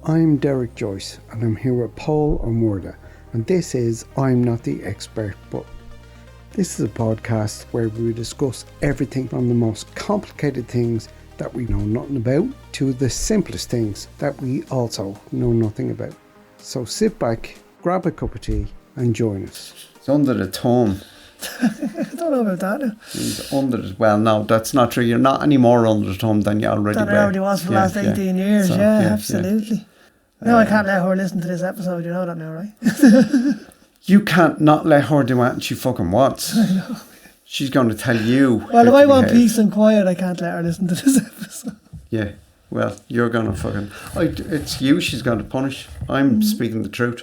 I'm Derek Joyce and I'm here with Paul O'Murda, and this is I'm Not the Expert, but this is a podcast where we discuss everything from the most complicated things that we know nothing about to the simplest things that we also know nothing about. So sit back, grab a cup of tea and join us. It's under the thumb. I don't know about that. It's under the, well, no, that's not true. You're not any more under the thumb than you already were. That I already was for the last 18 years. So, absolutely. No, I can't let her listen to this episode. You know that now, right? You can't not let her do what she fucking wants. I know. She's going to tell you. Well, if I want peace and quiet, I can't let her listen to this episode. Yeah. Well, you're going to fucking... it's you she's going to punish. I'm speaking the truth.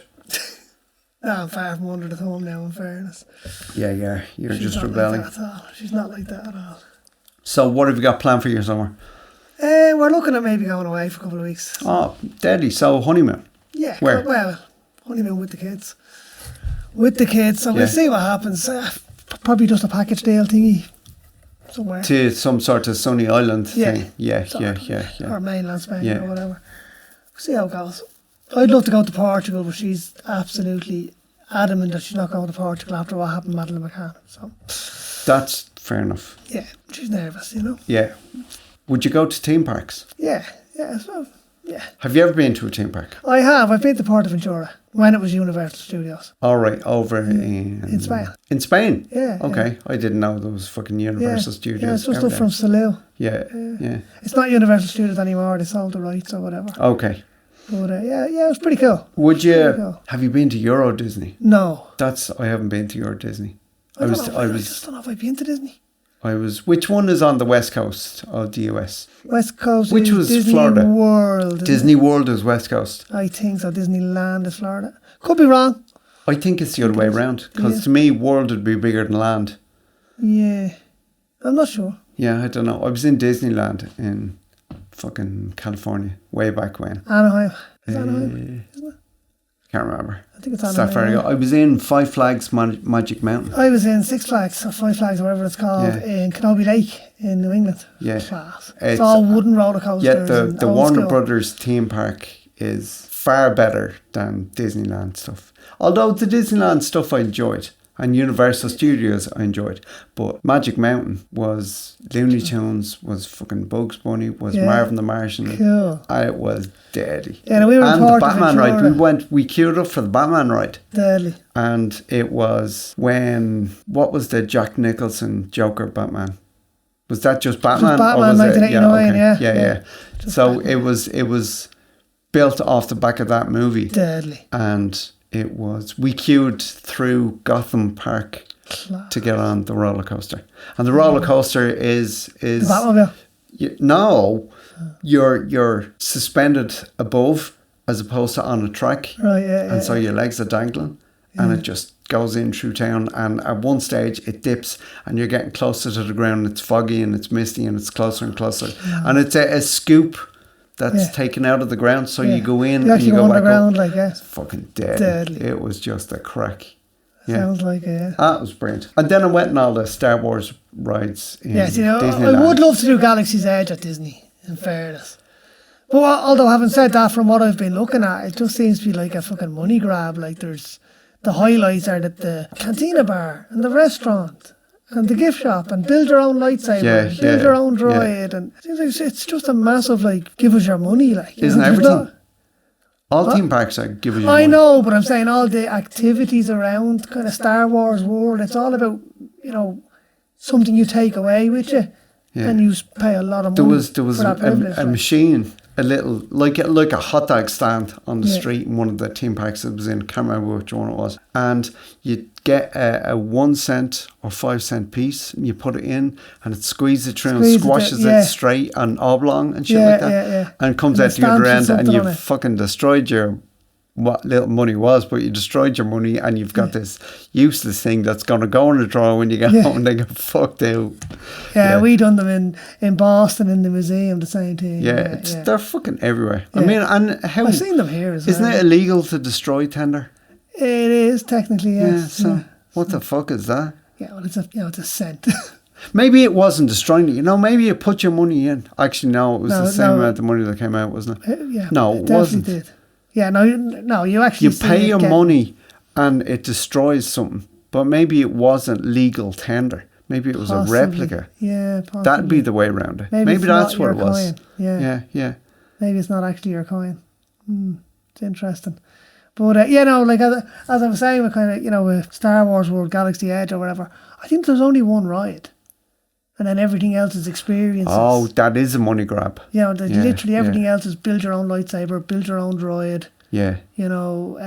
No, I'm far from under the thumb now, in fairness. Yeah. You're She's just not rebelling. Like that at all. She's not like that at all. So what have you got planned for your summer? We're looking at maybe going away for a couple of weeks. Oh, deadly. So honeymoon? Yeah. Where? Well, honeymoon with the kids. So we'll see what happens. Probably just a package deal thingy somewhere. To some sort of sunny island thing. Yeah. Or mainland Spain or whatever. We'll see how it goes. I'd love to go to Portugal, but she's absolutely adamant that she's not going to Portugal after what happened to Madeleine McCann. So that's fair enough. Yeah, she's nervous, you know. Yeah. Would you go to theme parks? Yeah. Have you ever been to a theme park? I have. I've been to Portaventura when it was Universal Studios. All right, over in Spain. In Spain? Yeah. Okay, I didn't know there was fucking Universal Studios. Yeah, it's just stuff from Salou. Yeah. It's not Universal Studios anymore. They sold the rights or whatever. Okay. But it was pretty cool. Would you have you been to Euro Disney? No. I haven't been to Euro Disney. I just don't know if I've been to Disney. Which one is on the west coast of the US? West Coast. Which was Disney Florida? World. Disney World is west coast. I think so. Disneyland is Florida. Could be wrong. I think it's the other way around, because to me, World would be bigger than land. Yeah. I'm not sure. Yeah, I don't know. I was in Disneyland in fucking California way back when. Anaheim. Anaheim, isn't it? Can't remember. I think it's Anaheim. I was in Five Flags Magic Mountain. I was in Six Flags or Five Flags, whatever it's called, in Canobie Lake in New England. Yeah. Class. It's all wooden roller coasters. Yeah, the Warner Brothers theme park is far better than Disneyland stuff. Although the Disneyland stuff I enjoyed, and Universal Studios I enjoyed, but Magic Mountain was Looney Tunes, was fucking Bugs Bunny, was Marvin the Martian. Cool. It was deadly. Yeah, we were and the Batman ride. We queued up for the Batman ride. Deadly. And it was what was the Jack Nicholson Joker Batman? Was that just Batman? Just Batman 1989, yeah. So Batman. It was built off the back of that movie. Deadly. And we queued through Gotham Park to get on the roller coaster. And the roller coaster is the Batmobile? No, you're suspended above as opposed to on a track. Right, yeah. And so your legs are dangling and it just goes in through town, and at one stage it dips and you're getting closer to the ground. It's foggy and it's misty and it's closer and closer. And it's a scoop that's taken out of the ground, so you go in and you go back underground, up. It's fucking deadly. It was just a crack. Sounds like it, yeah. That was brilliant. And then I went on all the Star Wars rides in Disneyland. I would love to do Galaxy's Edge at Disney, in fairness. But although having said that, from what I've been looking at, it just seems to be like a fucking money grab. Like there's the highlights are the cantina bar and the restaurant and the gift shop, and build your own lightsaber, build your own droid, and it seems like it's just a massive give us your money, isn't everything? All theme parks are give us your money. I know, but I'm saying all the activities around kind of Star Wars world. It's all about something you take away with you, and you pay a lot of money. There was a machine, a little like a hot dog stand on the street in one of the theme parks that was in. Can't remember which one it was, and you get a 1 cent or 5 cent piece, and you put it in, and it squeezes it through and squashes it straight and oblong and shit like that, and it comes out the other end, and you've fucking destroyed what little money was, but you destroyed your money, and you've got this useless thing that's going to go in the drawer when you get home and they get fucked out. We done them in Boston in the museum, the same thing. They're fucking everywhere. I mean, and how I've seen them here as well. Isn't it illegal to destroy tender? It is technically, yes. So what the fuck is that? Yeah, well, it's a cent. Maybe it wasn't destroying it. You know, maybe you put your money in. Actually, no, it was No, the same no. amount of money that came out, wasn't it? Yeah, No, it definitely wasn't. did. Yeah, no, you actually You see pay it your get- money and it destroys something. But maybe it wasn't legal tender. Maybe it was Possibly. a replica. Yeah, possibly. That'd be the way around it. Maybe Maybe it's that's not what your it was. coin. Yeah. Yeah. Maybe it's not actually your coin. It's interesting. But, you know, like as I was saying with kind of, you know, with Star Wars World, Galaxy Edge or whatever, I think there's only one ride. And then everything else is experiences. Oh, that is a money grab. You know, Yeah, literally everything yeah. else is build your own lightsaber, build your own droid, Yeah, you know,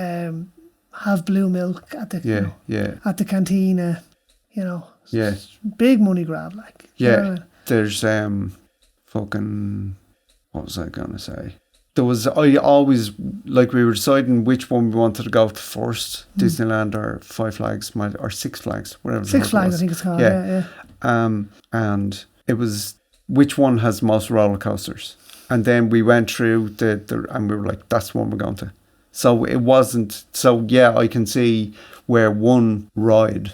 have blue milk at the, you yeah, know, yeah, at the cantina, you know. yeah. Big money grab, like. You know what I Yeah. mean? There's fucking, what was I gonna say? There was, I always, like, we were deciding which one we wanted to go to first, Disneyland or Five Flags, or Six Flags, whatever. Six the Flags, hell it I was. think it's called. Yeah. And it was which one has most roller coasters, and then we went through the and we were like, that's the one we're going to. So it wasn't. So yeah, I can see where one ride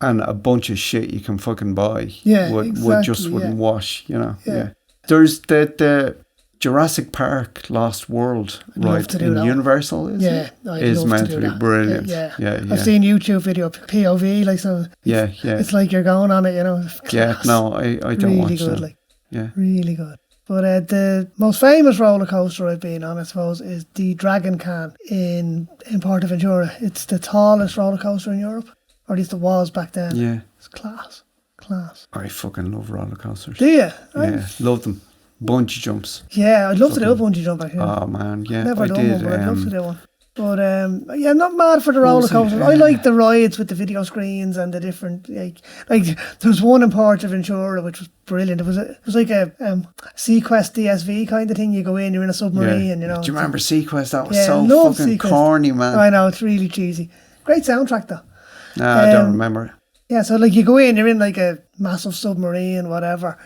and a bunch of shit you can fucking buy would just wouldn't wash. You know. Yeah. Yeah. There's the Jurassic Park Lost World I'd love ride to do in that. Universal, is Yeah, it? I'd Is love meant to to do be that. brilliant. Yeah. Yeah. I've seen YouTube video, POV, like, so Yeah. it's like you're going on it, you know. Yeah. Class. No, I don't really watch good, that. like, Yeah. really good. But the most famous roller coaster I've been on, I suppose, is the Dragon Can in Portaventura. It's the tallest roller coaster in Europe, or at least it was back then. Yeah. It's class. I fucking love roller coasters. Do you? Yeah, love them. Bungee jumps. Yeah, I'd love to do a bungee jump actually. Oh man, yeah, Never I done did. one, but I'd love to do one. But yeah, I'm not mad for the roller was it? coasters. I like the rides with the video screens and the different like there's one in Portaventura which was brilliant. It was like a Sequest DSV kind of thing. You go in, you're in a submarine, you know. Do you remember Sequest? That was Yeah, so love fucking Sequest. corny, man. I know, it's really cheesy. Great soundtrack though. Nah, I don't remember it. Yeah, so like you go in, you're in like a massive submarine, whatever,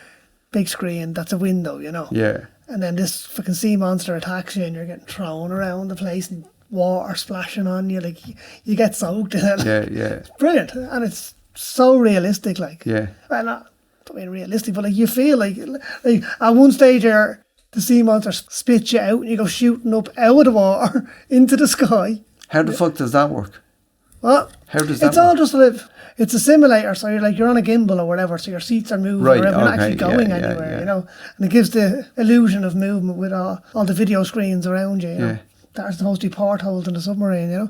big screen. That's a window, you know. Yeah, And then this fucking sea monster attacks you and you're getting thrown around the place and water splashing on you. Like, you get soaked in it. yeah, Brilliant. And it's so realistic, like. yeah. Well, not, I mean realistic, but like you feel like at one stage the sea monster spits you out and you go shooting up out of the water into the sky. How the fuck does that work? What? How does that It's all work? just it's a simulator, so you're on a gimbal or whatever, so your seats are moving Right, around, you're not okay, actually going yeah, anywhere, yeah. you know. And it gives the illusion of movement with all the video screens around you, you know. Yeah. There's supposed to be portholes in the submarine, you know.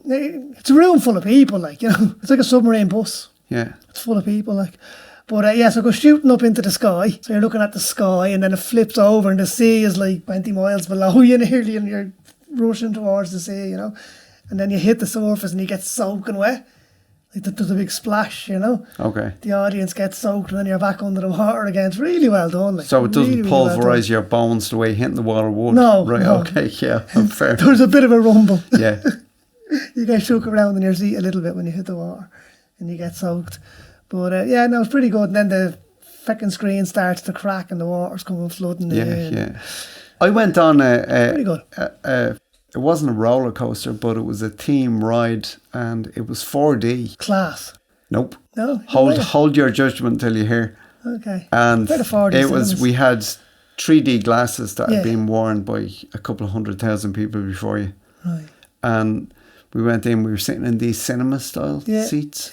It's a room full of people, like, you know. It's like a submarine bus. Yeah, It's full of people, like. But yeah, so it goes shooting up into the sky. So you're looking at the sky, and then it flips over, and the sea is like 20 miles below you nearly, and you're rushing towards the sea, you know. And then you hit the surface, and you get soaking wet. Like there's a big splash, you know. okay. The audience gets soaked, and then you're back under the water again. It's really well done. Like, So it doesn't really, really well pulverise done. your bones the way hitting the water would? No, Right, no. okay, yeah, fair. There's a bit of a rumble. Yeah, You get shook around in your seat a little bit when you hit the water, and you get soaked. But yeah, no, it's pretty good. And then the fucking screen starts to crack, and the water's coming flooding in. yeah. I went on Pretty good. it wasn't a roller coaster, but it was a theme ride, and it was 4D. Class. Nope. No. Hold your judgment till you hear. Okay. And Where the 4D it was, cinemas? we had 3D glasses that Yeah. had been worn by a couple of 100,000 people before you. Right. And we went in, we were sitting in these cinema style Yeah. seats,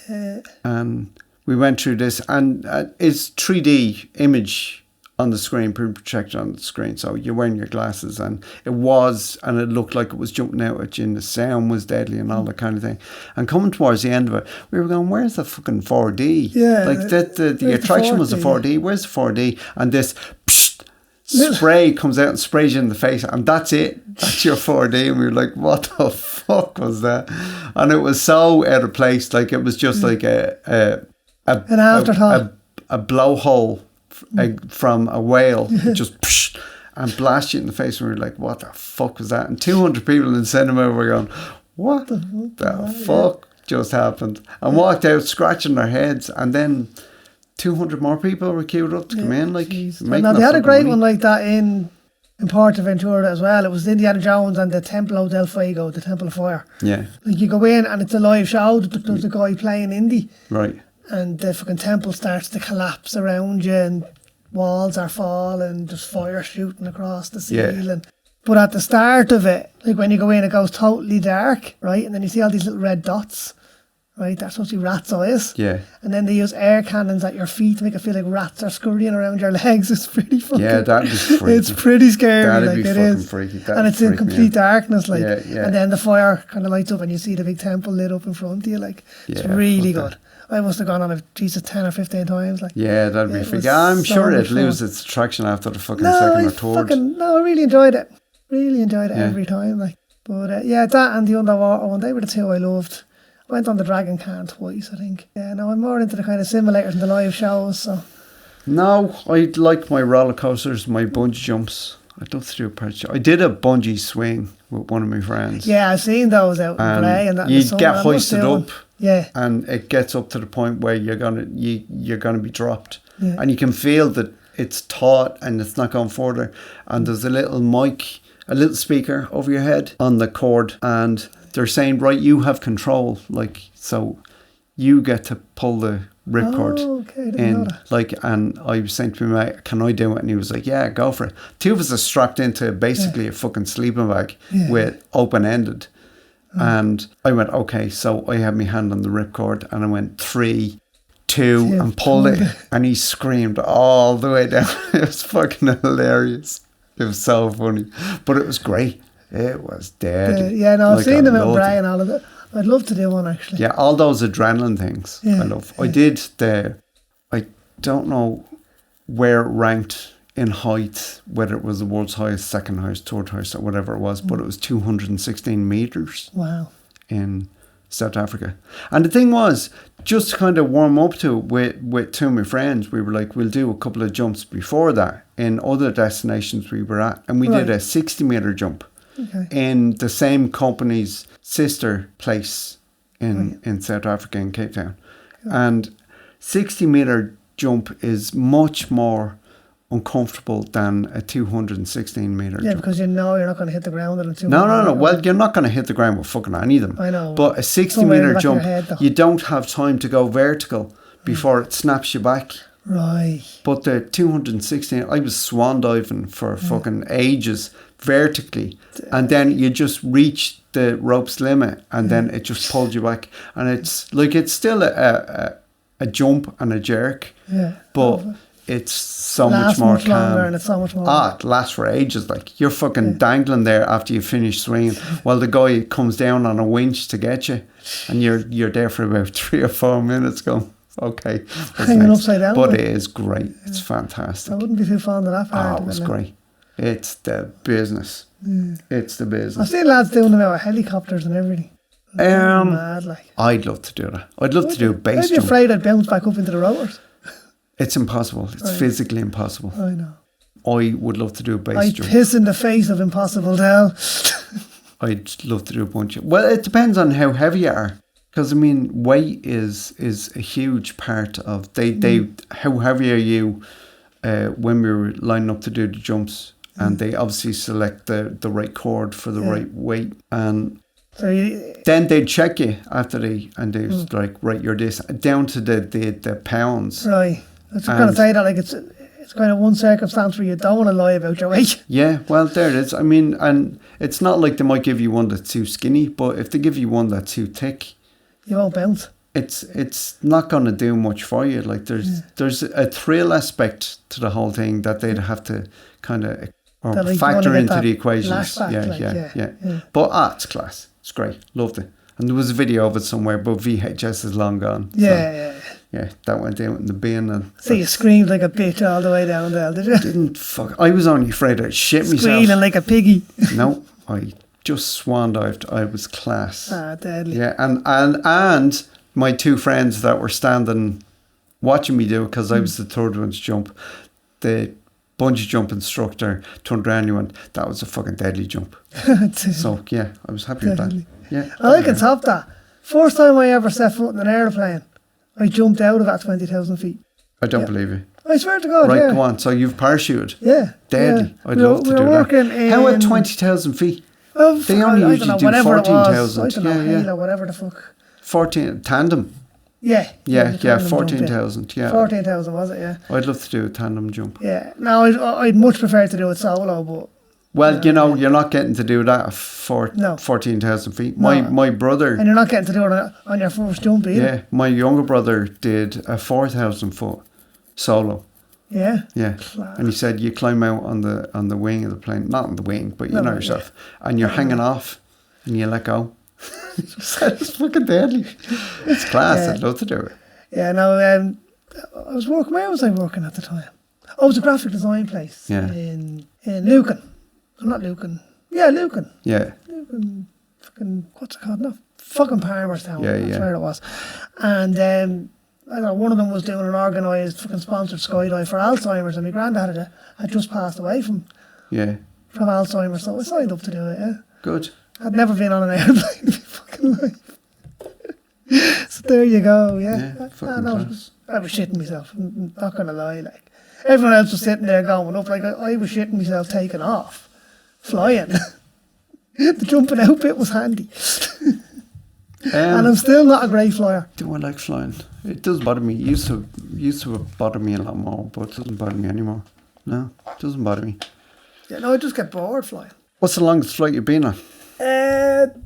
and we went through this, and it's 3D image on the screen, projected on the screen, so you're wearing your glasses, and it looked like it was jumping out at you, and the sound was deadly and all that kind of thing. And coming towards the end of it, we were going, where's the fucking 4D? Yeah, like the where's attraction the was the 4D? 4D. Where's the 4D? And this spray comes out and sprays you in the face, and that's it. That's your 4D. And we were like, what the fuck was that? And it was so out of place. Like, it was just like an afterthought. a blowhole from a whale. It just and blast you in the face, and we were like, what the fuck was that? And 200 people in the cinema were going, what the fuck just happened? And walked out scratching their heads, and then 200 more people were queued up to come in. Like, And now they had a great one like that in Portaventura as well. It was Indiana Jones and the Templo del Fuego, the Temple of Fire. Yeah, Like, you go in and it's a live show. There's a guy playing indie. right. and the fucking temple starts to collapse around you, and walls are falling, there's fire shooting across the ceiling. But at the start of it, like when you go in, it goes totally dark, right? And then you see all these little red dots, right? That's supposed to be rats' eyes. Yeah. And then they use air cannons at your feet to make it feel like rats are scurrying around your legs. It's pretty fucking... Yeah, that'd be freaky. It's pretty scary, That'd like be it fucking is. freaky. And it's in complete darkness, like. Yeah. And then the fire kind of lights up and you see the big temple lit up in front of you, like. It's really good. I must have gone on it, Jesus, 10 or 15 times, like. Yeah, that'd be freaky. I'm sure it'd lose its attraction after the fucking second or third. I really enjoyed it. Really enjoyed it every time, like. But that and the underwater one, they were the two I loved. I went on the Dragon Can twice, I think. Yeah, no, I'm more into the kind of simulators and the live shows, so. No, I like my roller coasters, my bungee jumps. I'd love to do a parachute. I did a bungee swing with one of my friends. Yeah, I've seen those out in Bray and that. You get hoisted up, yeah, and it gets up to the point where you're gonna be dropped, yeah. and you can feel that it's taut and it's not going further. And there's a little mic, a little speaker over your head on the cord, and they're saying, right, you have control, like, so you get to pull the ripcord in, like, and I was saying to my mate, can I do it? And he was like, yeah, go for it. Two of us are strapped into basically a fucking sleeping bag with open-ended. And I went, okay, so I had my hand on the ripcord and I went 3, 2 and pulled it, and he screamed all the way down. It was fucking hilarious. It was so funny, but it was great. It was dead. I've seen them out in Bray and all of it. I'd love to do one, actually. Yeah, all those adrenaline things I love. I did I don't know where it ranked in height, whether it was the world's highest, second highest, third highest, or whatever it was, but it was 216 metres. Wow. In South Africa. And the thing was, just to kind of warm up to it with two of my friends, we were like, we'll do a couple of jumps before that in other destinations we were at. And we did a 60-metre jump. Okay. In the same company's sister place in South Africa, in Cape Town. Cool. And 60-metre jump is much more uncomfortable than a 216-metre jump. Because you know you're not going to hit the ground at a 200. No. Well, you're not going to hit the ground with fucking any of them. I know. But a 60-metre jump, you don't have time to go vertical before it snaps you back. Right. But the 216, I was swan diving for fucking ages vertically, and then you just reach the rope's limit, and then it just pulled you back, and it's like, it's still a jump and a jerk, but it's so much more calm, and it's so much more. It lasts for ages. Like, you're fucking dangling there after you finish swinging, while the guy comes down on a winch to get you, and you're there for about 3 or 4 minutes going, okay, hanging upside down. But it is great. It's fantastic. I wouldn't be too fond of that part. It was great. It's the business. It's the business. I've seen lads doing them out with helicopters and everything. Mad, like. I'd love to do that. I'd love to do a base jump. I'd be afraid I'd bounce back up into the rotors. It's impossible. It's physically impossible. I know. I would love to do a base jump. I'd piss in the face of impossible, Del. I'd love to do a bunch of... Well, it depends on how heavy you are. Because, I mean, weight is a huge part of... How heavy are you when we were lining up to do the jumps? And they obviously select the right cord for the right weight. And then they'd check you after they was like, right, you're this, down to the pounds. Right. I was going to say that, like, it's kind of one circumstance where you don't want to lie about your weight. Yeah, well, there it is. I mean, and it's not like they might give you one that's too skinny, but if they give you one that's too thick, you won't bounce. It's not going to do much for you. Like, there's a thrill aspect to the whole thing that they'd have to kind of factor into the equations. Yeah. But it's class. It's great. Loved it. And there was a video of it somewhere, but VHS is long gone. Yeah, that went down in the bin. And so you screamed like a bitch all the way down there, did you? I was only afraid I'd shit myself. Squealing like a piggy. No, I just swan dived. I was class. Deadly. Yeah, and my two friends that were standing watching me do it, because I was the third one to jump, the bungee jump instructor turned around and went, that was a fucking deadly jump. So yeah, I was happy with that. Yeah, I can top that. First time I ever set foot in an aeroplane, I jumped out of at 20,000 feet. I don't believe you. I swear to God. Right, go on. So you've parachuted. Yeah. Deadly. I'd love to do that. How at 20,000 feet? Well, they only usually do 14,000. I don't know, whatever the fuck. 14 tandem. Yeah, the tandem jump, 14,000, yeah. 14,000 was it, yeah. I'd love to do a tandem jump. Yeah. No, I'd much prefer to do it solo, but... Well, you're not getting to do that at No. 14,000 feet. No. My brother... And you're not getting to do it on your first jump either. Yeah, my younger brother did a 4,000 foot solo. Yeah. Yeah, Class. and he said you climb out on the wing of the plane, not on the wing, but you know yourself, and you're hanging off, and you let go. It's fucking deadly. It's class. Yeah. I'd love to do it. Yeah, no, I was working... Where was I working at the time? Oh, it was a graphic design place. Yeah. In Lucan. I'm not Lucan. Yeah, Lucan. Yeah, Lucan. Fucking... What's it called? No, fucking Palmerstown. Yeah, That's yeah. where it was. And I don't know, one of them was doing an organised fucking sponsored skydive for Alzheimer's, and my granddad had just passed away from yeah, Alzheimer's, so I signed up to do it, yeah. good. I'd never been on an airplane in my fucking life. So there you go, yeah. Yeah, fucking class. I was shitting myself, I'm not going to lie. Like, everyone else was sitting there going up, like I was shitting myself taking off, flying. The jumping out bit was handy. And I'm still not a great flyer. Do I like flying? It does bother me. It used to bother me a lot more, but it doesn't bother me anymore. No, it doesn't bother me. Yeah, no, I just get bored flying. What's the longest flight you've been on?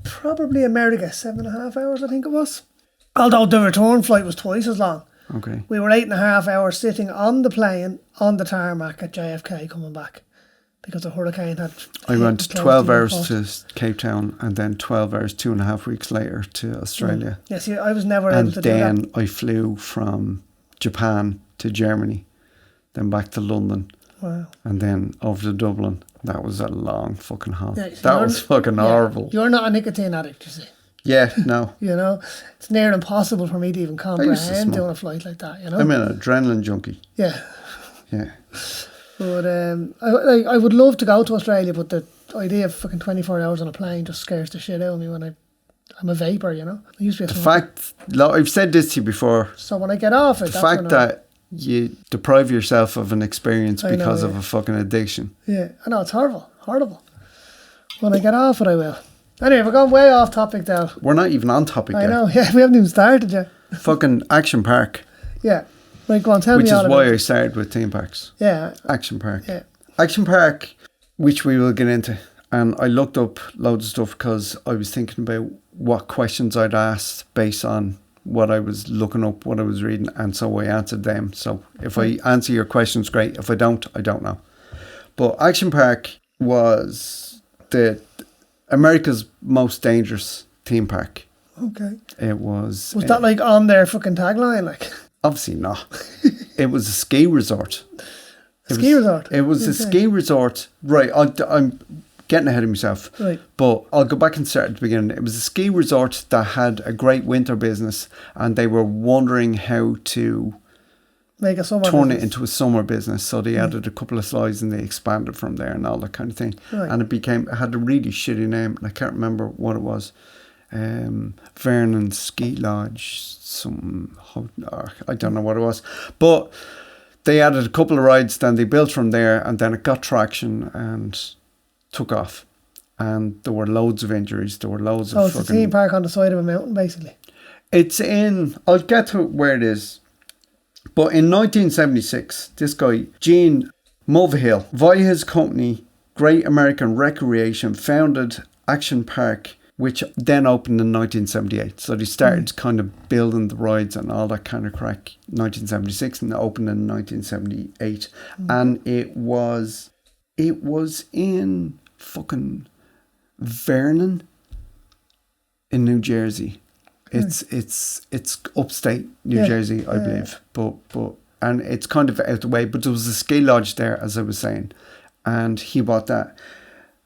Probably America, 7.5 hours, I think it was. Although the return flight was twice as long. Okay. We were 8.5 hours sitting on the plane, on the tarmac at JFK coming back. Because the hurricane had... I went hit the 12 place hours to to Cape Town and then 12 hours 2.5 weeks later to Australia. Yeah, see, I was never And able to do that. then I flew from Japan to Germany, then back to London, Wow. and then over to Dublin. That was a long fucking haul. Yeah, so that you're- was fucking yeah, horrible. You're not a nicotine addict, you see. Yeah, no. You know, it's near impossible for me to even comprehend smoke. doing a flight like that, you know? I'm an adrenaline junkie. Yeah. Yeah. But I would love to go to Australia, but the idea of fucking 24 hours on a plane just scares the shit out of me when I'm a vapor, you know? I used to be a The smoker. fact, I've said this to you before, So when I get off it, the that's fact when I- that you deprive yourself of an experience I know, because of yeah. a fucking addiction. Yeah, I know, it's horrible. When I get off it, I will. Anyway, we're going way off topic now. We're not even on topic I yet. know, yeah, we haven't even started yet. Fucking Action Park, Yeah. Right, go on, tell which me is all about why I it. started with theme parks. Yeah, Action Park. yeah. Action Park, which we will get into. And I looked up loads of stuff because I was thinking about what questions I'd asked based on what I was looking up, what I was reading, and so I answered them. So if I answer your questions, great. If I don't know. But Action Park was the America's most dangerous theme park. Okay. It was... Was that like on their fucking tagline? Like, Obviously not. It was a ski resort. ski resort? It was a Okay. ski resort. Right, I'm getting ahead of myself. Right. But I'll go back and start at the beginning. It was a ski resort that had a great winter business, and they were wondering how to Make a summer turn it business. into a summer business. So they added a couple of slides and they expanded from there and all that kind of thing. Right. And it had a really shitty name, and I can't remember what it was. Vernon Ski Lodge, I don't know what it was. But they added a couple of rides, then they built from there, and then it got traction and took off. And there were loads of injuries. There were loads So of it's a fucking... theme park on the side of a mountain, basically. It's in... I'll get to where it is. But in 1976, this guy, Gene Mulvihill, via his company, Great American Recreation, founded Action Park, which then opened in 1978. So they started kind of building the rides and all that kind of crack in 1976 and opened in 1978. And it was in fucking Vernon in New Jersey. It's upstate New Jersey, I believe. But and it's kind of out the way, but there was a ski lodge there, as I was saying, and he bought that.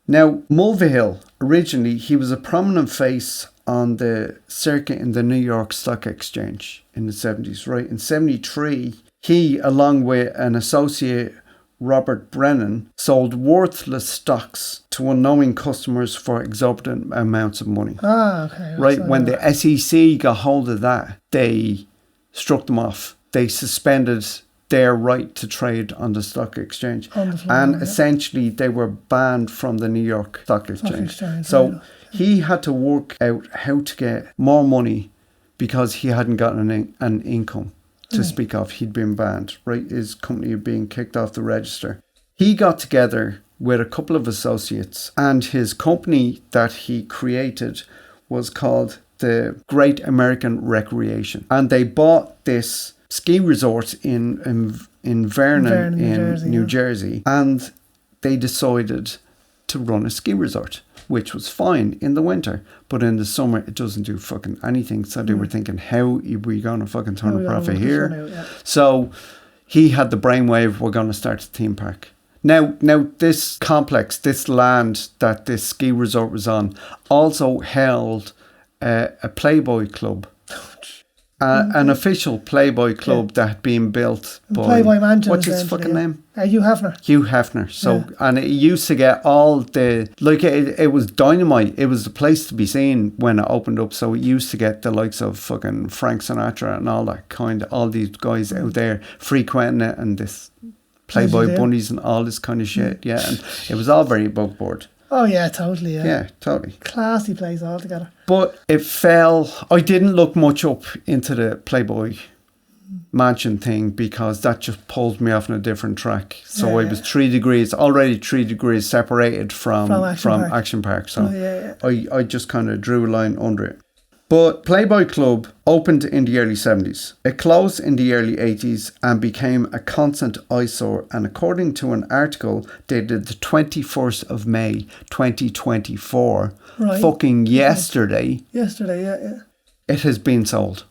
Now, Mulvihill, originally, he was a prominent face on the circuit in the New York Stock Exchange in the 70s, right? In 73, he, along with an associate, Robert Brennan, sold worthless stocks to unknowing customers for exorbitant amounts of money. Ah, okay. Right, So, when the SEC got hold of that, they struck them off. They suspended their right to trade on the stock exchange. On the floor, And yeah. essentially, they were banned from the New York Stock Exchange. Exchange, So right. he had to work out how to get more money because he hadn't gotten an income to speak of. He'd been banned, right? His company had been kicked off the register. He got together with a couple of associates, and his company that he created was called the Great American Recreation. And they bought this ski resort in Vernon, in New Jersey, and they decided to run a ski resort, which was fine in the winter, but in the summer it doesn't do fucking anything. So they were thinking, how are we going to fucking turn a profit here? So he had the brainwave, we're going to start a theme park. Now this complex, this land that this ski resort was on, also held a Playboy club. An official Playboy club that had been built by... Playboy Mansion. What's his fucking name? Hugh Hefner. Hugh Hefner. So, and it used to get all the... Like, it was dynamite. It was the place to be seen when it opened up. So it used to get the likes of fucking Frank Sinatra and all that kind of... All these guys out there frequenting it, and this Playboy bunnies and all this kind of shit. Yeah, and it was all very above board. Oh, yeah, totally, yeah. Yeah, totally. Classy place altogether. But it fell... I didn't look much up into the Playboy Mansion thing because that just pulled me off on a different track. So I was 3 degrees, already 3 degrees separated from Action Park. So I just kind of drew a line under it. But Playboy Club opened in the early 70s. It closed in the early 80s and became a constant eyesore. And according to an article dated the 21st of May 2024, fucking yesterday. Yesterday, yeah. It has been sold.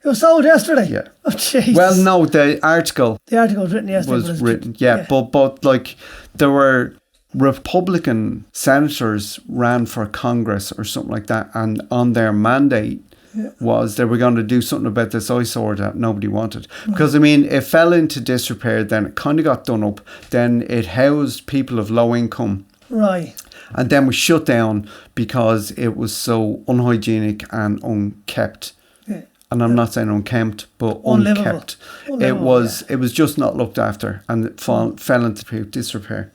It was sold yesterday? Yeah. Oh, jeez. Well, no, the article... The article was written yesterday. Was written, but like there were... Republican senators ran for Congress or something like that, and on their mandate was they were going to do something about this eyesore that nobody wanted. Because, I mean, it fell into disrepair, then it kind of got done up, then it housed people of low income. Right. And then was shut down because it was so unhygienic and unkept. Yeah. And I'm not saying unkempt, but unkept. It was just not looked after, and it fell into disrepair.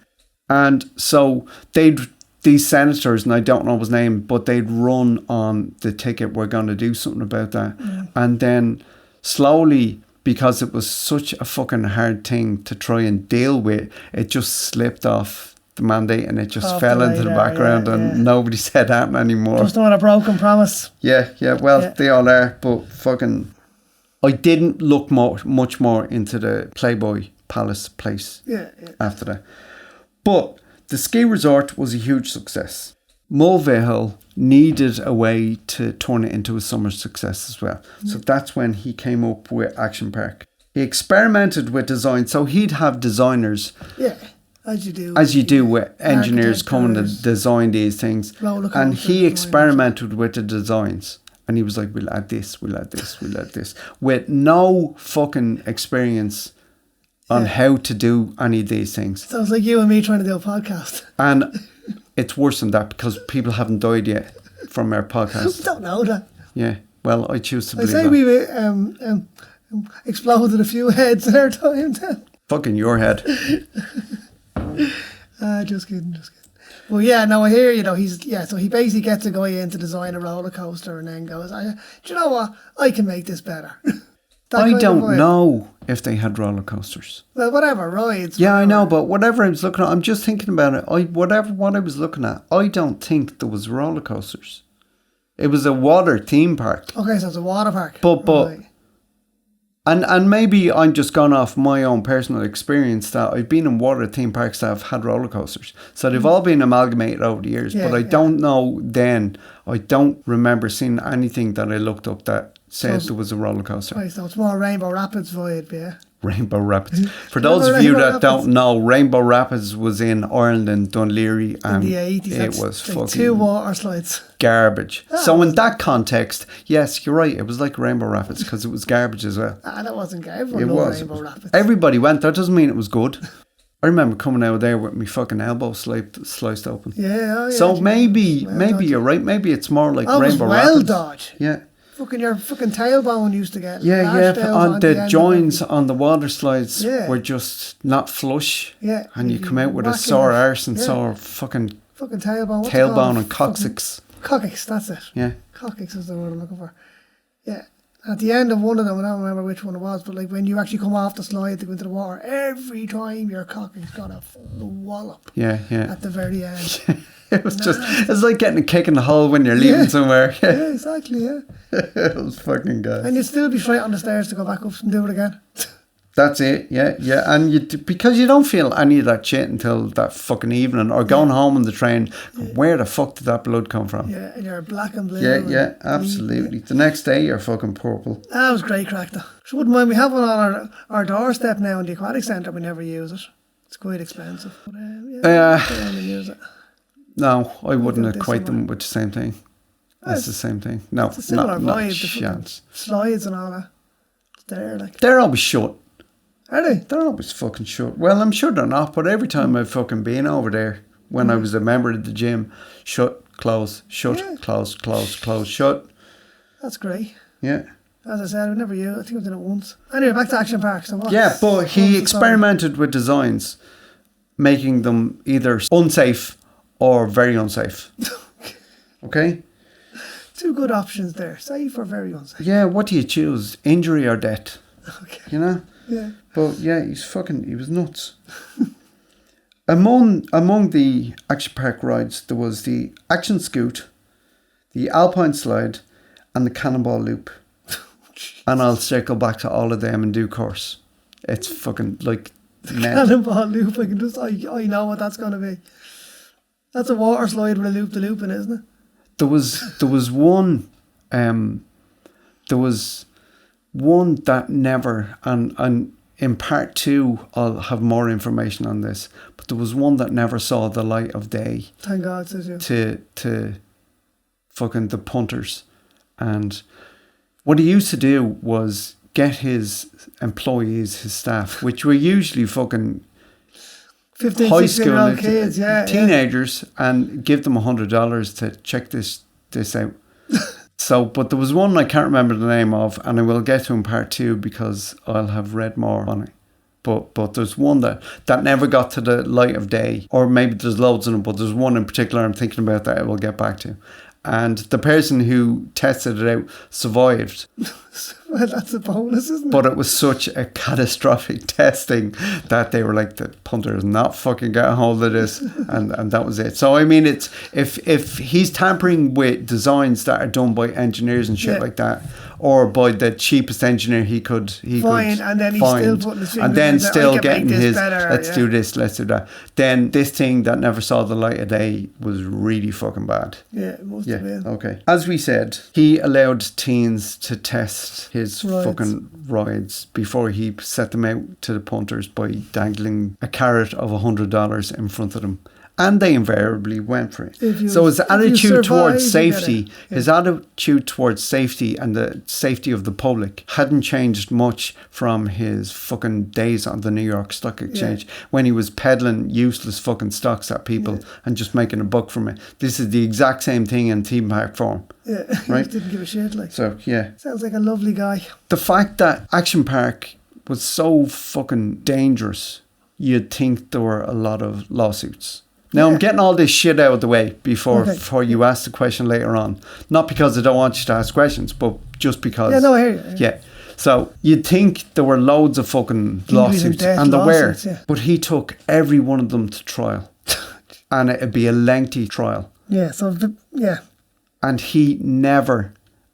And so these senators, and I don't know his name, but they'd run on the ticket, we're going to do something about that. Yeah. And then slowly, because it was such a fucking hard thing to try and deal with, it just slipped off the mandate and it just fell into the background and nobody said that anymore. Just not a broken promise. Yeah, they all are, but fucking... I didn't look much more into the Playboy Palace place after that. But the ski resort was a huge success. Mulvihill needed a way to turn it into a summer success as well. So that's when he came up with Action Park. He experimented with design. So he'd have designers. Yeah, as you do. As you do with engineers coming to design these things. And he experimented with the designs. And he was like, we'll add this, we'll add this, we'll add this. With no fucking experience on how to do any of these things. Sounds like you and me trying to do a podcast. And it's worse than that because people haven't died yet from our podcast. We don't know that. Yeah, well, I choose to believe that. I say we exploded a few heads in our time then. Fucking your head. Just kidding. Well, yeah, no, I hear you know. So he basically gets a guy in to design a roller coaster and then goes, do you know what? I can make this better. I don't know if they had roller coasters. Well, whatever, rides. Yeah, I know, but whatever I was looking at, I'm just thinking about it. What I was looking at, I don't think there was roller coasters. It was a water theme park. Okay, so it's a water park. But right. And maybe I'm just gone off my own personal experience that I've been in water theme parks that have had roller coasters. So they've all been amalgamated over the years. But I don't know then. I don't remember seeing anything that I looked up that said there was a roller coaster. Right, so it's more Rainbow Rapids vibe, yeah. Rainbow Rapids. For those of you that don't know, Rainbow Rapids was in Ireland and Dunleary, and in the 80s, it was like fucking 2 water slides. Garbage. So in that context, yes, you're right. It was like Rainbow Rapids because it was garbage as well. That wasn't garbage. It was. Rainbow Rapids. Everybody went. That doesn't mean it was good. I remember coming out there with my fucking elbow sliced open. Yeah. So maybe you're right. Maybe it's more like Rainbow Rapids. Dodge. Yeah. Your fucking tailbone used to get on the joints on the water slides were just not flush. Yeah. And you come out with a sore arse and sore fucking tailbone and coccyx. Coccyx, that's it. Yeah. Coccyx is the word I'm looking for. Yeah. At the end of one of them, I don't remember which one it was, but like when you actually come off the slide to go into the water, every time your cocking's got a wallop. Yeah. At the very end. It was it's like getting a kick in the hole when you're leaving somewhere. Yeah, exactly, yeah. It was fucking good. And you'd still be straight on the stairs to go back up and do it again. That's it, yeah. And because you don't feel any of that shit until that fucking evening, or going home on the train, where the fuck did that blood come from? Yeah, and you're black and blue. Yeah, absolutely. The next day, you're fucking purple. That was great crack, though. So wouldn't mind, we have one on our doorstep now in the aquatic centre, we never use it. It's quite expensive. But, we use it. No, I wouldn't equate them with the same thing. It's the same thing. No, it's a similar not vibe. chance. Slides and all that. It's there, like. They're always shut. Are they? They're always fucking shut. Well, I'm sure they're not, but every time I've fucking been over there, when I was a member of the gym, shut, close, shut, close, shut. That's great. Yeah. As I said, I never used it. I think I've done it once. Anyway, back to Action Park. So yeah, but he experimented with designs, making them either unsafe or very unsafe. Okay? Two good options there. Safe or very unsafe. Yeah, what do you choose? Injury or death? Okay. You know? Yeah. But yeah, he was nuts. Among the Action Park rides, there was the Action Scoot, the Alpine Slide, and the Cannonball Loop. And I'll circle back to all of them in due course. It's fucking like Cannonball Loop. I know what that's going to be. That's a water slide with a loop-de-loop in it, isn't it? There was one that never, and in part 2 I'll have more information on this, but there was one that never saw the light of day. Thank God, says you. To fucking the punters. And what he used to do was get his employees, his staff, which were usually fucking 15, high 16-year-old school kids, teenagers, and give them $100 to check this out. So, but there was one I can't remember the name of, and I will get to in part 2 because I'll have read more on it. But there's one that never got to the light of day, or maybe there's loads of them, but there's one in particular I'm thinking about that I will get back to. And the person who tested it out survived. Well, that's a bonus, isn't it? But it was such a catastrophic testing that they were like, the punter is not fucking getting hold of this. And that was it. So, I mean, it's if he's tampering with designs that are done by engineers and shit like that, or by the cheapest engineer he could find, and then he's still putting his fingers and then in there, still I can getting make this his, better, let's do this, let's do that. Then this thing that never saw the light of day was really fucking bad. Yeah, it must have been. Okay. As we said, he allowed teens to test his fucking rides before he set them out to the punters by dangling a carrot of $100 in front of them. And they invariably went for it. So his attitude towards safety, his attitude towards safety and the safety of the public hadn't changed much from his fucking days on the New York Stock Exchange when he was peddling useless fucking stocks at people and just making a buck from it. This is the exact same thing in theme park form. Yeah, right? He didn't give a shit. Like. So, yeah. Sounds like a lovely guy. The fact that Action Park was so fucking dangerous, you'd think there were a lot of lawsuits. Now, I'm getting all this shit out of the way before you ask the question later on. Not because I don't want you to ask questions, but just because... Yeah, no, I hear you. Yeah. So, you'd think there were loads of fucking lawsuits, and there were. Yeah. But he took every one of them to trial. And it'd be a lengthy trial. Yeah, so, yeah. And he never,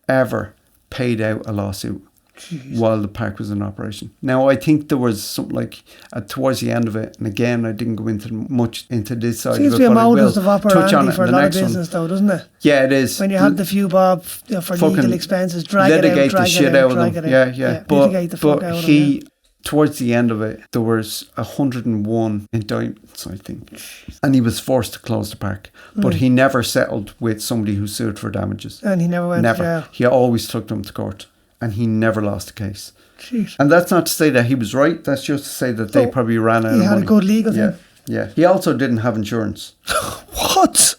ever paid out a lawsuit. Jeez. While the park was in operation. Now, I think there was something like towards the end of it, and again, I didn't go into much into this side Seems of it, to be but a modus of operandi for a lot of one. business, though, doesn't it? Yeah, it is. When you have the few bob for legal expenses, drag it out, drag it out. Yeah. But he, towards the end of it, there was 101 indictments, I think, and he was forced to close the park. But he never settled with somebody who sued for damages. And he never went to jail. He always took them to court. And he never lost a case. Jeez. And that's not to say that he was right. That's just to say that they probably ran out of money. He had a good legal thing. Yeah. He also didn't have insurance. What?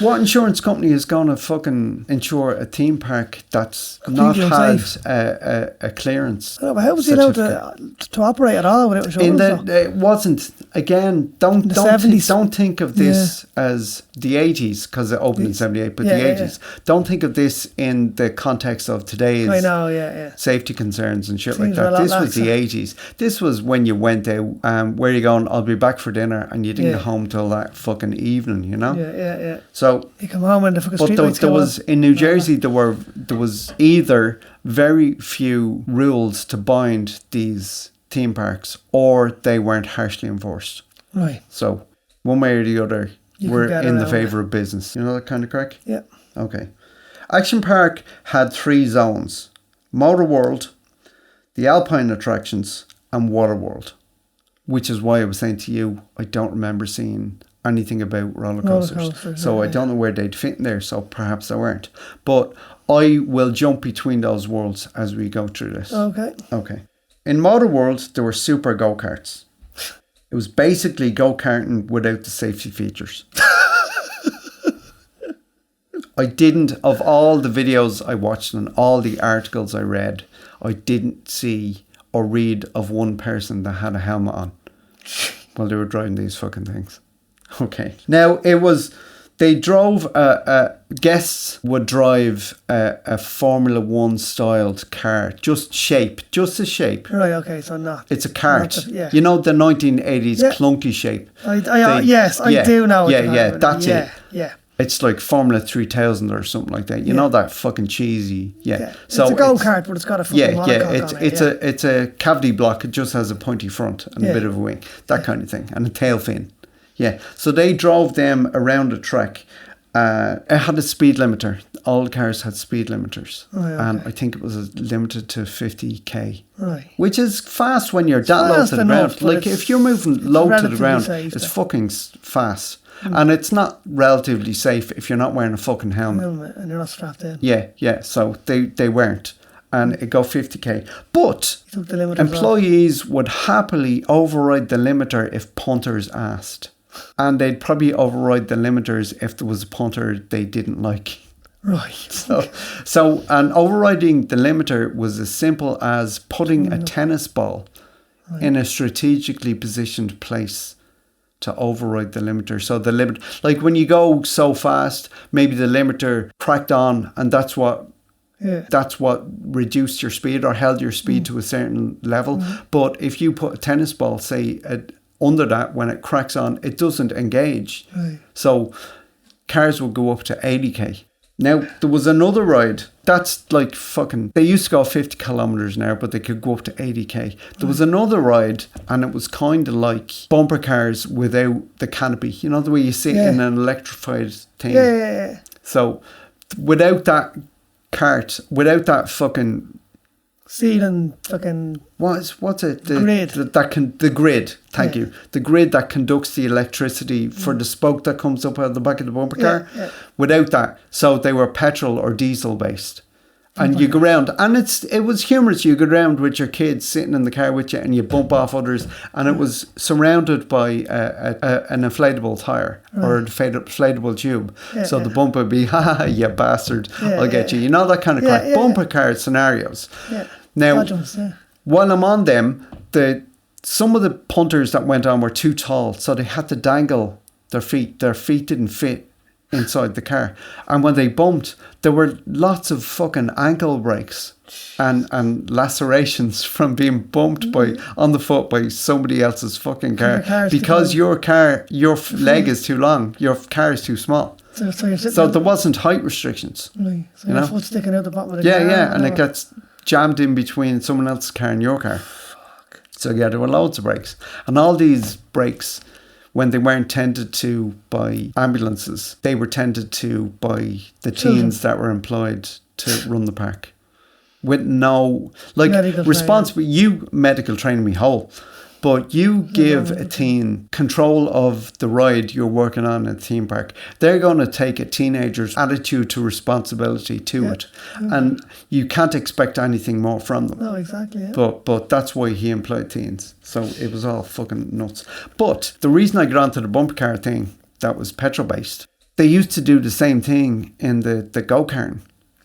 What insurance company is going to fucking insure a theme park that's not Completely had unsafe. a clearance? I know, but how was he allowed to operate at all without insurance? It wasn't. Again, don't the 70s. don't think of this as the 80s because it opened in 78, but the 80s. Don't think of this in the context of today's I know, yeah. safety concerns and shit Things like were a that. lot This was the laxer. 80s. This was when you went out. Where are you going? I'll be back for dinner, and you didn't Yeah. get home till that fucking evening. You know. Yeah. So. You come home and the fucking But street there lights go was on. in New Jersey there was either very few rules to bind these theme parks, or they weren't harshly enforced. Right. So one way or the other, You we're can get in the around favour of business. You know that kind of crack? Yeah. Okay. Action Park had 3 zones: Motor World, the Alpine attractions, and Water World. Which is why I was saying to you, I don't remember seeing anything about roller coasters. So I don't know where they'd fit in there, so perhaps they weren't. But I will jump between those worlds as we go through this. Okay. In Motor World, there were super go-karts. It was basically go-karting without the safety features. Of all the videos I watched and all the articles I read, I didn't see or read of one person that had a helmet on while they were driving these fucking things. Okay. Now, they drove, guests would drive a Formula 1 styled car, just a shape. Right, okay, so not. It's a cart. Yeah. You know the 1980s clunky shape? Yes, I do know. Yeah, that's it. Yeah. It's like Formula 3000 or something like that. You know that fucking cheesy. Yeah. So it's a go-kart, but it's got a fucking monocoque on it. It's a cavity block. It just has a pointy front and a bit of a wing. That kind of thing. And a tail fin. Yeah. So they drove them around the track. It had a speed limiter. All the cars had speed limiters. And I think it was limited to 50k. Right. Which is fast when you're that low to the ground. Like if you're moving low to the ground, it's fucking fast. And it's not relatively safe if you're not wearing a fucking helmet. And you're not strapped in. Yeah. So they weren't. And it got 50k. But the limiters employees would happily override the limiter if punters asked. And they'd probably override the limiters if there was a punter they didn't like. Right. So and overriding the limiter was as simple as putting a tennis ball in a strategically positioned place to override the limiter. So the limit, like when you go so fast, maybe the limiter cracked on, and that's what reduced your speed or held your speed to a certain level. But if you put a tennis ball, say, under that, when it cracks on, it doesn't engage. Right. So cars would go up to 80k. Now, there was another ride. That's like fucking... They used to go 50 kilometres an hour, but they could go up to 80k. There was another ride, and it was kind of like bumper cars without the canopy. You know, the way you sit in an electrified thing? Yeah. So, without that cart, without that fucking... Seat and fucking... What's it? The grid. The grid. Thank you. The grid that conducts the electricity for the spoke that comes up out of the back of the bumper car. Yeah. Without that, so they were petrol or diesel based, and you go around, and it was humorous. You go around with your kids sitting in the car with you, and you bump off others, and it was surrounded by an inflatable tire or an inflatable tube. So the bump would be, ha, you bastard, I'll get you. You know, that kind of crack. Bumper car scenarios. Yeah. Now, while I'm on them, some of the punters that went on were too tall, so they had to dangle their feet. Their feet didn't fit inside the car. And when they bumped, there were lots of fucking ankle breaks and lacerations from being bumped on the foot by somebody else's fucking car. Because your leg is too long, your car is too small. So there wasn't height restrictions. Right. So your foot sticking out the bottom of the car. Yeah, and it gets jammed in between someone else's car and your car. Fuck. So yeah, there were loads of brakes. And all these brakes, when they weren't tended to by ambulances, they were tended to by the teens that were employed to run the park. With no, like, medical training me whole. But you give a teen control of the ride you're working on at a theme park, they're going to take a teenager's attitude to responsibility to it. And you can't expect anything more from them. No, exactly. Yeah. But that's why he employed teens. So it was all fucking nuts. But the reason I got onto the bumper car thing that was petrol based, they used to do the same thing in the go-karting.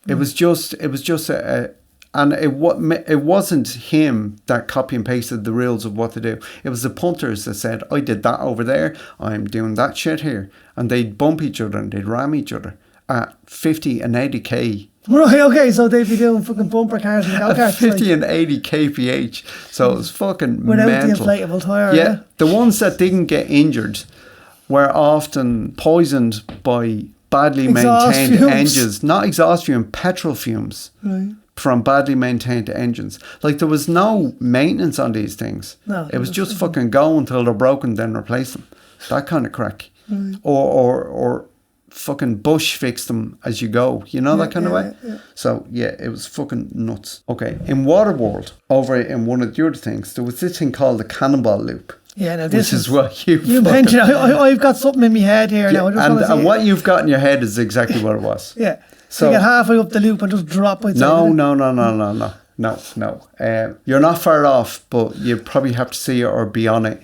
It was just and it wasn't him that copy and pasted the rules of what to do. It was the punters that said, I did that over there, I'm doing that shit here. And they'd bump each other and they'd ram each other at 50 and 80k. Right, okay, so they'd be doing fucking bumper cars and go-karts. 50 and 80 kph. So it was fucking without mental. the inflatable tyre. Yeah, the ones that didn't get injured were often poisoned by badly Exhaust maintained fumes. engines. Not exhaust fumes, petrol fumes. Right. From badly maintained engines. Like, there was no maintenance on these things. No, it was just fucking go until they're broken, then replace them. That kind of crack. Right. Or fucking bush fix them as you go. You know, that kind of way? Yeah. So, yeah, it was fucking nuts. Okay, in Waterworld, over in one of the other things, there was this thing called the Cannonball Loop. Yeah, now this which is what you mentioned. I've got something in my head here now. And what you've got in your head is exactly what it was. Yeah. So you get halfway up the loop and just drop outside. No. You're not far off, but you probably have to see it or be on it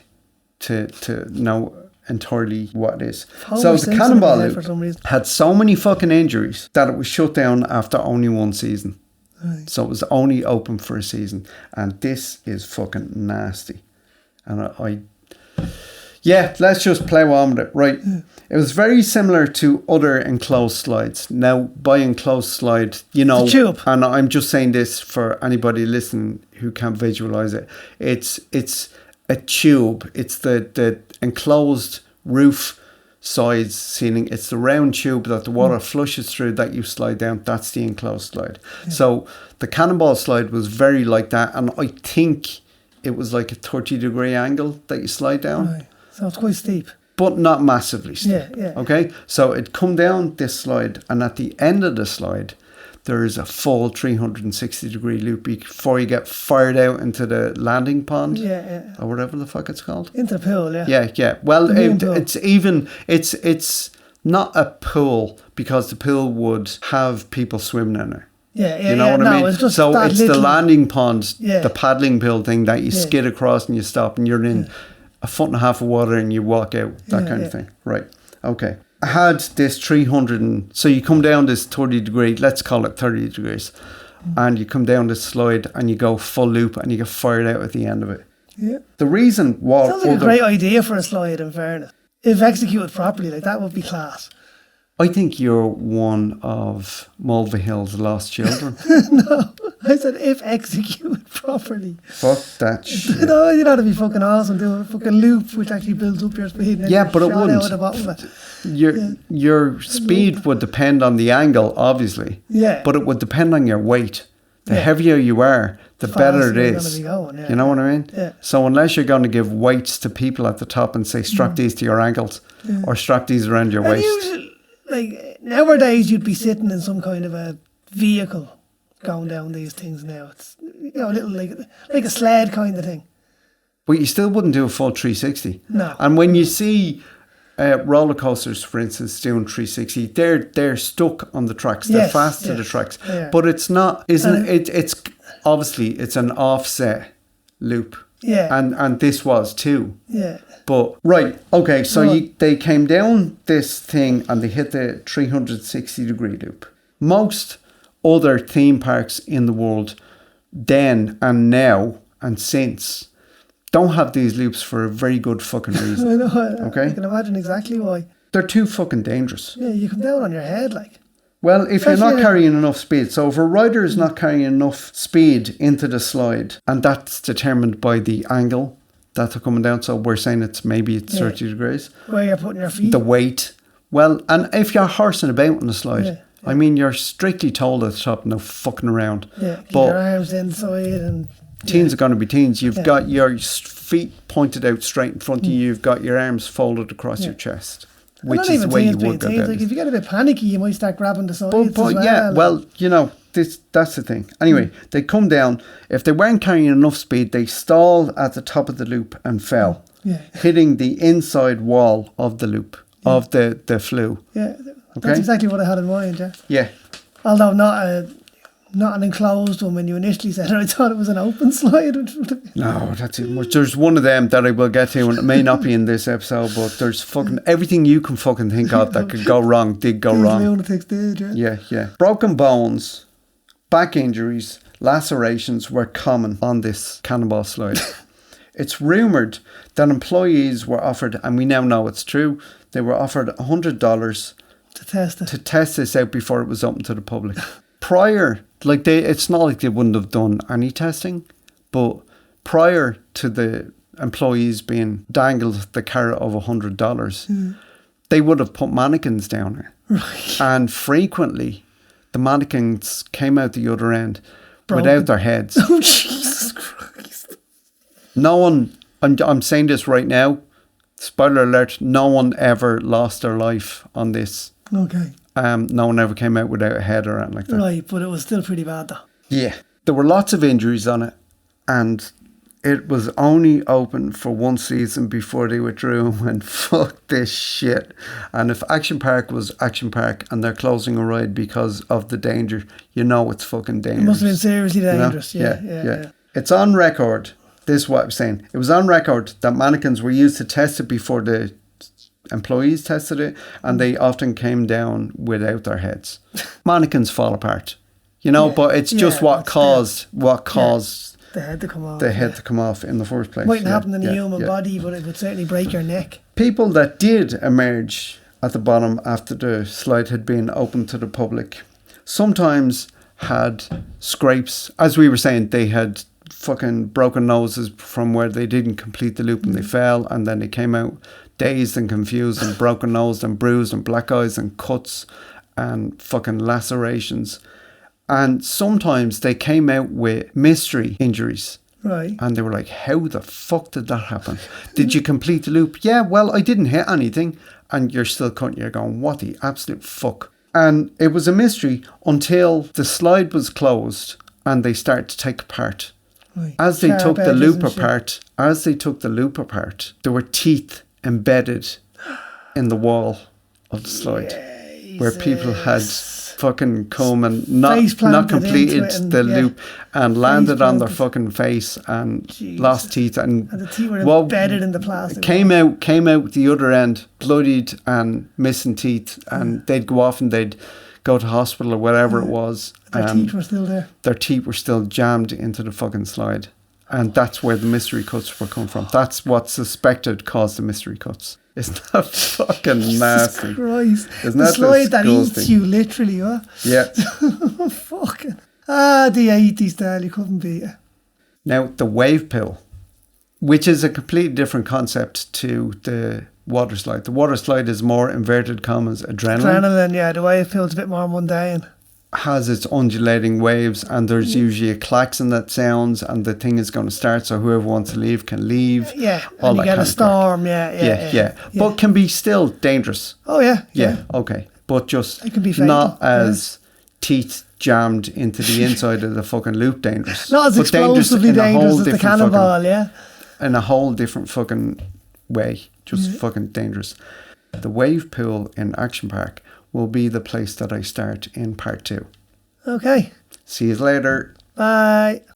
to know entirely what it is. So the Cannonball Loop had so many fucking injuries that it was shut down after only one season. Right. So it was only open for a season, and this is fucking nasty. And let's just play on with it. Right. Yeah. It was very similar to other enclosed slides. Now, by enclosed slide, you know, the tube. And I'm just saying this for anybody listening who can't visualize it. It's a tube. It's the enclosed roof sides ceiling. It's the round tube that the water flushes through that you slide down. That's the enclosed slide. Yeah. So the Cannonball Slide was very like that. And I think it was like a 30-degree angle that you slide down. Right. So it's quite steep. But not massively steep. Yeah. Okay? So it'd come down this slide, and at the end of the slide, there is a full 360-degree loop before you get fired out into the landing pond. Yeah. Or whatever the fuck it's called. Into the pool, yeah. Yeah. Well, it's not a pool, because the pool would have people swimming in it. Yeah. You know what I mean? It's just so it's the landing pond, Yeah. the paddling pool thing that you skid across and you stop and you're in a foot and a half of water and you walk out, that kind of thing. Right. Okay. I had this 300 so you come down this 30 degree, let's call it 30 degrees, and you come down this slide and you go full loop and you get fired out at the end of it. Yeah. The reason why... Sounds like a great idea for a slide, in fairness. If executed properly, like that would be class. I think you're one of Mulvihill's lost children. No, I said if executed properly. Fuck that shit. No, you'd have to be fucking awesome. Do a fucking loop which actually builds up your speed. Yeah, but it wouldn't. Your speed would depend on the angle, obviously. Yeah. But it would depend on your weight. The heavier you are, the better it is. Be going, yeah. You know what I mean? Yeah. So unless you're going to give weights to people at the top and say, strap these to your ankles or strap these around your waist. Usually, like nowadays, you'd be sitting in some kind of a vehicle going down these things now. It's a little like a sled kind of thing. But you still wouldn't do a full 360. No. And when you see roller coasters, for instance, doing 360, they're stuck on the tracks. They're fast to the tracks. Yeah. But it's not, it's obviously it's an offset loop. Yeah. And this was too. Yeah. But, right, okay, so they came down this thing and they hit the 360-degree loop. Most other theme parks in the world then and now and since don't have these loops for a very good fucking reason. I know. Okay? I can imagine exactly why. They're too fucking dangerous. Yeah, you come down on your head, like. Well, if you're Especially not carrying enough speed. So if a rider is not carrying enough speed into the slide, and that's determined by the angle that they're coming down. So we're saying it's 30 degrees. Where you're putting your feet. The weight. Well, and if you're horsing about on the slide, I mean, you're strictly told at the top, no fucking around. Yeah, keep your arms inside and... Teens are going to be teens. You've got your feet pointed out straight in front of you. You've got your arms folded across your chest. Which is the way you would go down. Like if you get a bit panicky, you might start grabbing the sides as well. Yeah, well, you know, that's the thing. Anyway, they come down. If they weren't carrying enough speed, they stalled at the top of the loop and fell, hitting the inside wall of the loop, of the flue. Yeah, that's exactly what I had in mind, yeah. Yeah. Although not Not an enclosed one when you initially said it. I thought it was an open slide. No, that's it. There's one of them that I will get to, and it may not be in this episode, but there's fucking everything you can fucking think of that could go wrong did go These wrong. lunatics did, yeah. Yeah. Broken bones, back injuries, lacerations were common on this Cannonball Slide. It's rumoured that employees were offered, and we now know it's true, they were offered $100 To test this out before it was open to the public. Prior, it's not like they wouldn't have done any testing, but prior to the employees being dangled the carrot of $100, they would have put mannequins down there. Right. And frequently, the mannequins came out the other end Broken. without their heads. Oh, Jesus Christ. No one, I'm saying this right now, spoiler alert, no one ever lost their life on this. Okay. No one ever came out without a head or anything like that. Right, but it was still pretty bad though. Yeah. There were lots of injuries on it, and it was only open for one season before they withdrew and went, fuck this shit. And if Action Park was Action Park and they're closing a ride because of the danger, you know it's fucking dangerous. It must have been seriously dangerous. You know? Yeah. It's on record. This is what I'm saying. It was on record that mannequins were used to test it before the employees tested it, and they often came down without their heads. Mannequins fall apart, but it's just what caused the head to come off. the head to come off in the first place. Mightn't happen in a human body, but it would certainly break your neck. People that did emerge at the bottom after the slide had been open to the public sometimes had scrapes. As we were saying, they had fucking broken noses from where they didn't complete the loop and they fell, and then they came out dazed and confused and broken nosed and bruised and black eyes and cuts and fucking lacerations. And sometimes they came out with mystery injuries. Right. And they were like, how the fuck did that happen? Did you complete the loop? Yeah, well, I didn't hit anything. And you're still cutting, you're going, what the absolute fuck? And it was a mystery until the slide was closed and they started to take apart. Right. As they Sharp took the edges loop and apart, there were teeth embedded in the wall of the slide where people had fucking come and not completed the loop and landed on their fucking face and lost teeth and the teeth were embedded in the plastic. Came out the other end bloodied and missing teeth, and they'd go off and they'd go to hospital or whatever it was. Their teeth were still there. Their teeth were still jammed into the fucking slide. And that's where the mystery cuts were coming from. That's what suspected caused the mystery cuts. Isn't that fucking nasty? Jesus Christ. Isn't the that slide that disgusting? eats you, literally, huh? Yeah. Fucking. The 80s style, you couldn't beat it. Now, the wave pill, which is a completely different concept to the water slide. The water slide is more, inverted commas, adrenaline. Adrenaline, yeah. The wave pill's a bit more mundane. Has its undulating waves, and there's usually a klaxon that sounds, and the thing is going to start, so whoever wants to leave can leave. Yeah, and you get a storm, yeah. But can be still dangerous. Oh, yeah. Yeah, okay. But just it can be fatal, not as teeth jammed into the inside of the fucking loop dangerous. Not as explosively dangerous as the Cannonball, in a whole different fucking way. Just fucking dangerous. The wave pool in Action Park will be the place that I start in part 2. Okay. See you later. Bye.